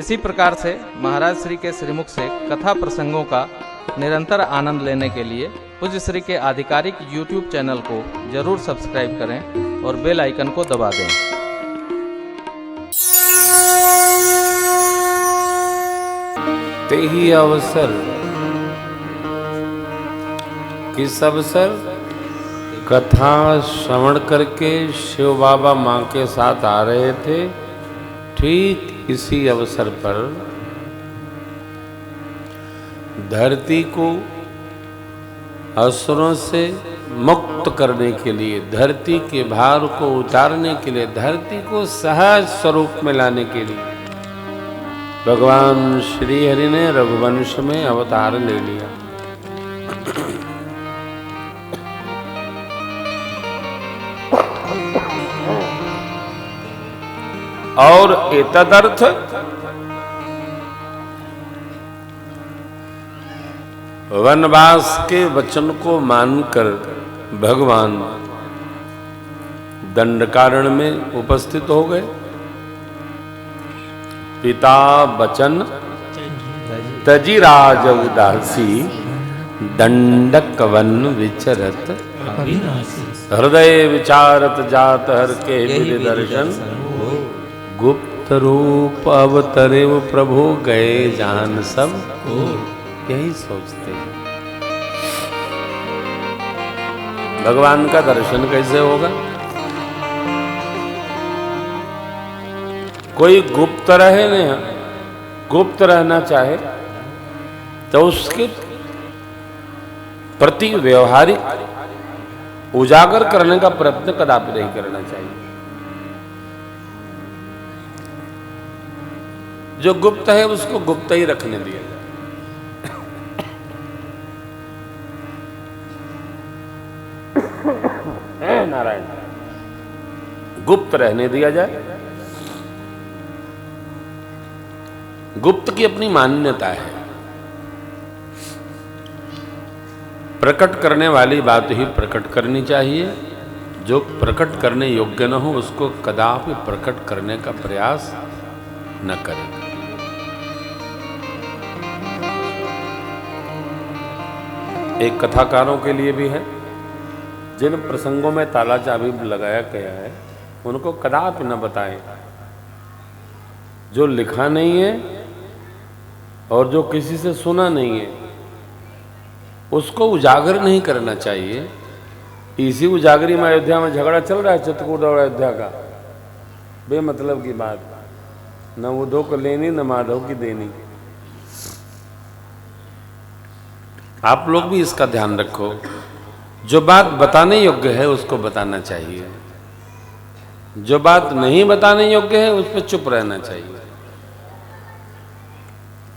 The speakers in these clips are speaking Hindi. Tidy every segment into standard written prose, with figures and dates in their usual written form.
इसी प्रकार से महाराज श्री के श्रीमुख से कथा प्रसंगों का निरंतर आनंद लेने के लिए पूज्य श्री के आधिकारिक YouTube चैनल को जरूर सब्सक्राइब करें और बेल आइकन को दबा दें। तेहि अवसर किस अवसर? कथा श्रवण करके शिव बाबा माँ के साथ आ रहे थे। ठीक इसी अवसर पर धरती को असुरों से मुक्त करने के लिए, धरती के भार को उतारने के लिए, धरती को सहज स्वरूप में लाने के लिए भगवान श्री हरि ने रघुवंश में अवतार ले लिया। और एतदर्थ वनवास के वचन को मानकर भगवान दंडकारण्य में उपस्थित हो गए। पिता बचन तजी राज उदासी दंडक वन विचरत हृदय विचारत जात हर के विधि दर्शन गुप्त रूप अवतरे वो प्रभु गए जान सब यही सोचते हैं। भगवान का दर्शन कैसे होगा? कोई गुप्त रहे न, गुप्त रहना चाहे तो उसके प्रति व्यवहारिक उजागर करने का प्रयत्न कदापि नहीं करना चाहिए। जो गुप्त है उसको गुप्त ही रखने दिया जाए। नारायण, गुप्त रहने दिया जाए। गुप्त की अपनी मान्यता है। प्रकट करने वाली बात ही प्रकट करनी चाहिए। जो प्रकट करने योग्य न हो उसको कदापि प्रकट करने का प्रयास न करें। एक कथाकारों के लिए भी है, जिन प्रसंगों में ताला चाबी लगाया गया है उनको कदापि न बताएं। जो लिखा नहीं है और जो किसी से सुना नहीं है उसको उजागर नहीं करना चाहिए। इसी उजागरी में अयोध्या में झगड़ा चल रहा है, चित्रकूट और अयोध्या का, बेमतलब की बात, न उद्धव को लेनी न माधव की देनी। आप लोग भी इसका ध्यान रखो। जो बात बताने योग्य है उसको बताना चाहिए, जो बात नहीं बताने योग्य है उस पर चुप रहना चाहिए।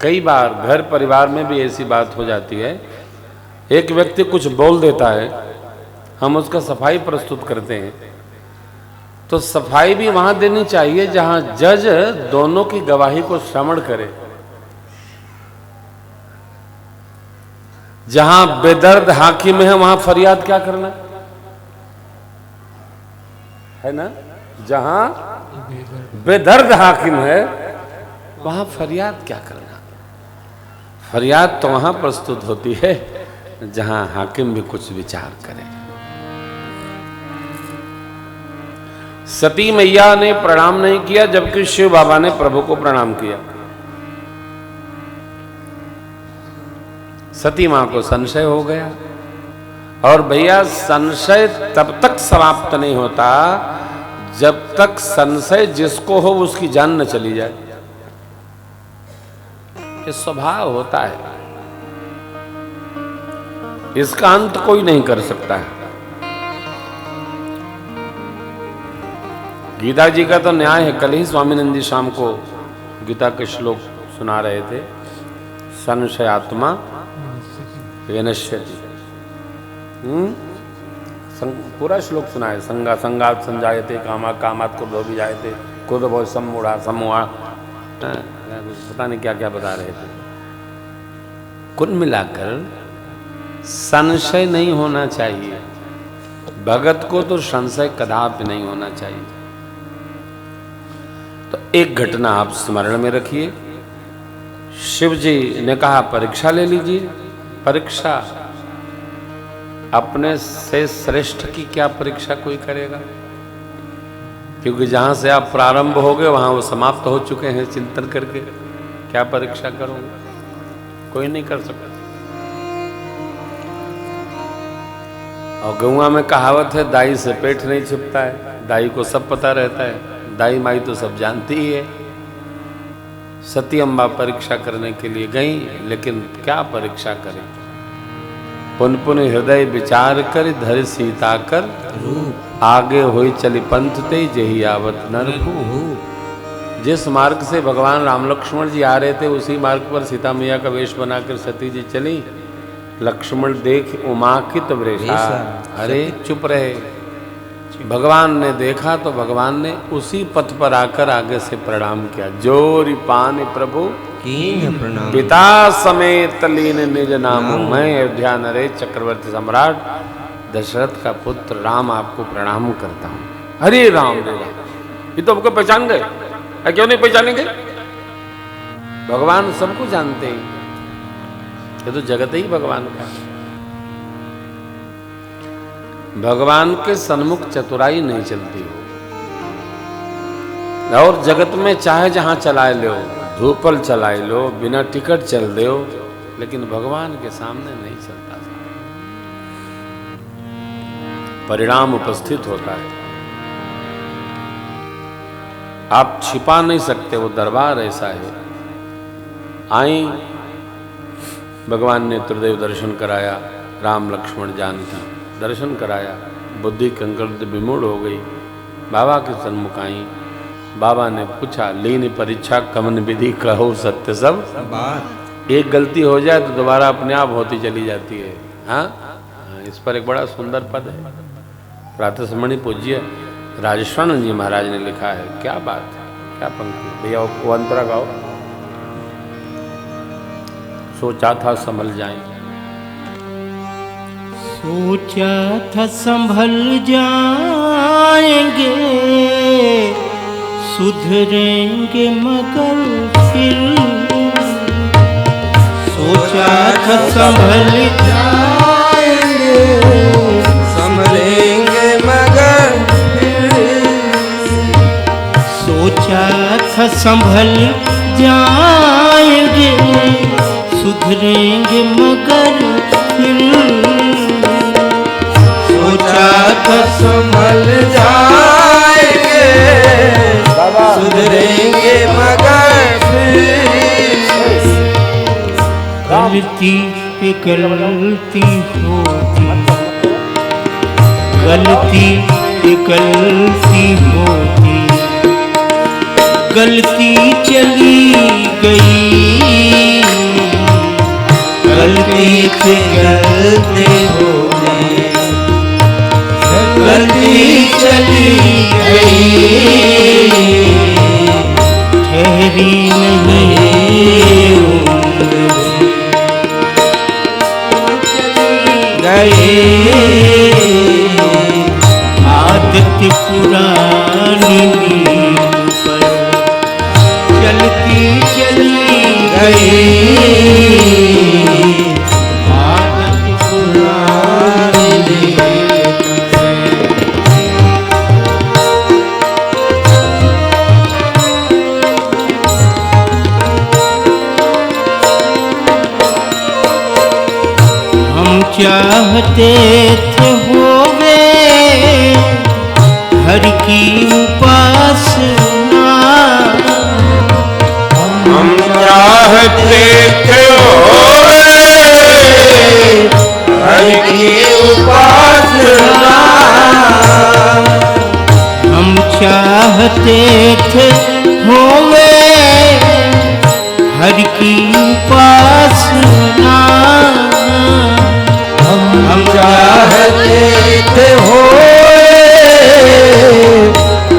कई बार घर परिवार में भी ऐसी बात हो जाती है, एक व्यक्ति कुछ बोल देता है, हम उसका सफाई प्रस्तुत करते हैं, तो सफाई भी वहां देनी चाहिए जहां जज दोनों की गवाही को श्रवण करे, जहां बेदर्द हाकिम है वहां फरियाद क्या करना है ना? जहां बेदर्द हाकिम है वहां फरियाद क्या करना? फरियाद तो वहां प्रस्तुत होती है जहां हाकिम भी कुछ विचार करे। सती मैया ने प्रणाम नहीं किया जबकि शिव बाबा ने प्रभु को प्रणाम किया। सती मां को संशय हो गया, और भैया संशय तब तक समाप्त नहीं होता जब तक संशय जिसको हो उसकी जान न चली जाए। ये स्वभाव होता है, इसका अंत कोई नहीं कर सकता है। गीता जी का तो न्याय है। कल ही स्वामीनंद जी शाम को गीता के श्लोक सुना रहे थे, संशयात्मा विनश्यति। पूरा श्लोक सुना है। संगा संगात संजायते, कामा कामात क्रोधो विजायते, क्रोध बहुत सम्मूढ़ा सम्मोहा, पता नहीं क्या क्या बता रहे थे। कुल मिलाकर संशय नहीं होना चाहिए। भगत को तो संशय कदापि नहीं होना चाहिए। तो एक घटना आप स्मरण में रखिए। शिव जी ने कहा परीक्षा ले लीजिए। परीक्षा, अपने से श्रेष्ठ की क्या परीक्षा कोई करेगा? क्योंकि जहां से आप प्रारंभ हो गए वहां वो समाप्त हो चुके हैं। चिंतन करके क्या परीक्षा करोगे? कोई नहीं कर सकता। और गौवा में कहावत है, दाई से पेट नहीं छिपता है। दाई को सब पता रहता है, दाई माई तो सब जानती ही है। सती अम्बा परीक्षा करने के लिए गई, लेकिन क्या परीक्षा करें? पुन पुन हृदय विचार कर, धर सीता कर आगे होई चली पंथ ते, जही आवत नर भूप। जिस मार्ग से भगवान राम लक्ष्मण जी आ रहे थे, उसी मार्ग पर सीता मैया का वेश बनाकर सती जी चली। लक्ष्मण देख उमाकित वृषा, अरे चुप रहे। भगवान ने देखा तो भगवान ने उसी पथ पर आकर आगे से प्रणाम किया। जोरी पान प्रभु कीन प्रणाम, पिता समेत लीन निज नाम, मैं अयोध्या नरेश चक्रवर्ती सम्राट दशरथ का पुत्र राम आपको प्रणाम करता हूँ। हरे राम रे राम। ये तो आपको पहचान गए, क्यों नहीं पहचानेंगे? भगवान सबको जानते हैं, ये तो जगत ही भगवान का। भगवान के सन्मुख चतुराई नहीं चलती हो। और जगत में चाहे जहां चलाए लो, धूपल चलाए लो, बिना टिकट चल दो, लेकिन भगवान के सामने नहीं चलता। परिणाम उपस्थित होता है, आप छिपा नहीं सकते। वो दरबार ऐसा है। आई, भगवान ने त्रिदेव दर्शन कराया, राम लक्ष्मण जानकी दर्शन कराया। बुद्धि कंकड़ विमूढ़ हो गई, बाबा के सन्मुख आई। बाबा ने पूछा, लीन परीक्षा कमन विधि कहो सत्य सब बात। एक गलती हो जाए तो दोबारा अपने आप होती चली जाती है। हाँ, इस पर एक बड़ा सुंदर पद है, प्रातस्मरणीय पूज्य राजेश्वरानंद जी महाराज ने लिखा है। क्या बात है, क्या पंक्ति भैया, वो अंतरा गाओ। सोचा था संभल जाए, सोचा था संभल जाएंगे, सुधरेंगे मगर फिर। सोचा था संभल जाएंगे, संभलेंगे मगर फिर। सोचा था संभल जाएंगे, सुधरेंगे मगर फिर। सोचा था संभल जाएंगे, सुधरेंगे मगर फिर। गलती पे गलती होती, गलती पे गलती होती, गलती चली गई। गलती से गलती हो गई, गलती चली गई, ठहरी नहीं गई। आदत पुरानी नींद पर चलती चली गई। आदत पुरानी नींद हम चाहते थे होवे हर की उपासना। हम चाहते थे हर की उपासना। हम चाहते थे होवे हर की उपासना। हम चाहते थे होवे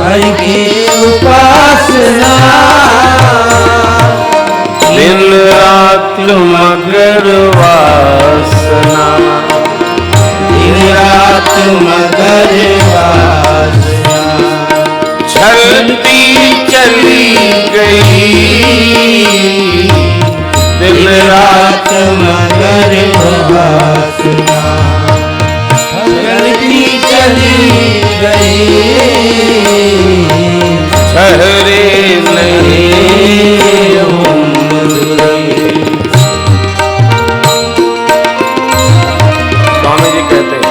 हर की उपासना। दिन रात मगर वासना, दिन रात मगर वासना। चलती चली गई, रात मगर वासना चलती चली गई ठहरे नहीं उम्र। स्वामी जी कहते हैं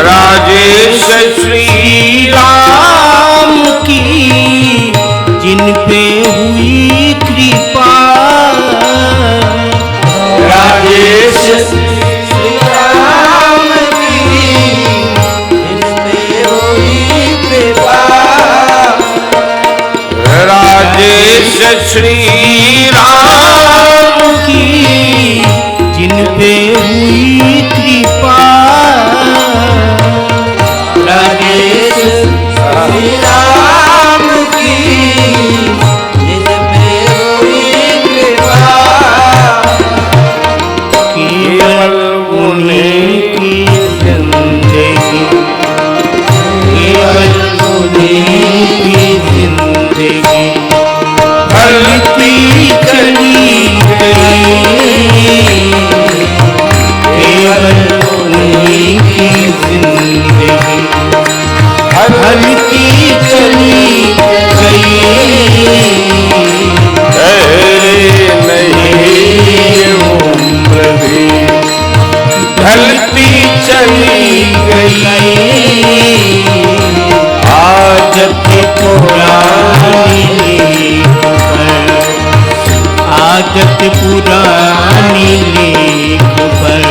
राजेश श्री राम की जिन पे हुई कृपा राजेश श्री राम की जिन पे हुई कृपा राजेश श्री राम की जिन पे हुई कृपा राजेश श्री राम की जिन पे हुई कृपा केवल उन्हीं की जिंदगी केवल उन्हीं की जिंदगी ढलती चली गई केवल उन्हीं की जिंदगी ढलती चली गई नहीं उम्र भी ढलती चली गई आदत पुरानी लेख पर आदत पुरानी लेख पर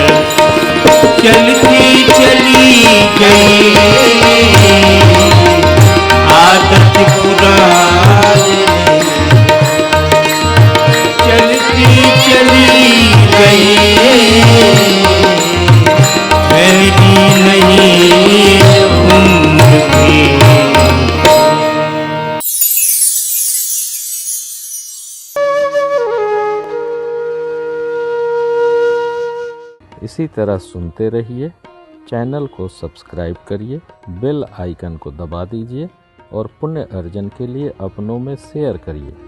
चलती चली गई आदत पुरानी चलती चली गई पहली नहीं उम्र की। इसी तरह सुनते रहिए। चैनल को सब्सक्राइब करिए, बेल आइकन को दबा दीजिए और पुण्य अर्जन के लिए अपनों में शेयर करिए।